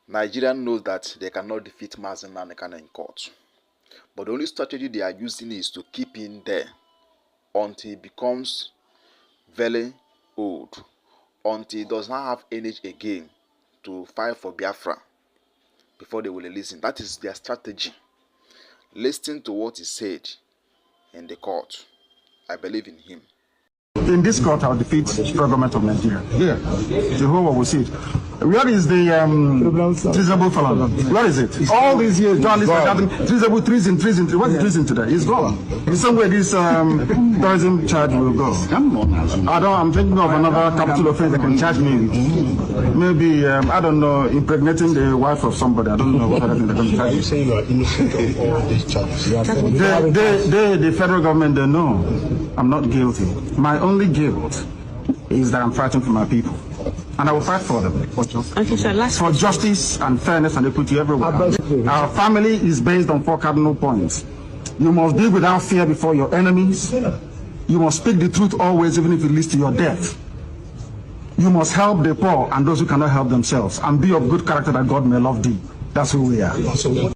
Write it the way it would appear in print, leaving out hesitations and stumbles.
Nigeria knows that they cannot defeat MAZI NNAMDI in court. But the only strategy they are using is to keep him there until he becomes very old, until he does not have energy again to fight for Biafra before they will release him. That is their strategy. Listen to what he said in the court. I believe in him. In this court, I'll defeat the government of Nigeria. Here, Jehovah will see it. Where is the treasonable felon? Where is it? All these years, journalists are having treasonable treason. What is treason today? It's gone. In some way, this terrorism charge will go. I'm thinking of another capital offense that can charge me with. Maybe, I don't know, impregnating the wife of somebody. I don't know what other thing they're going to charge me. You say you are innocent of all these charges. The federal government, they know I'm not guilty. My only guilt is that I'm fighting for my people. And I will fight for them. Okay, so for justice and fairness and equity everywhere. Our family is based on 4 cardinal points. You must be without fear before your enemies. You must speak the truth always, even if it leads to your death. You must help the poor and those who cannot help themselves. And be of good character that God may love thee. That's who we are.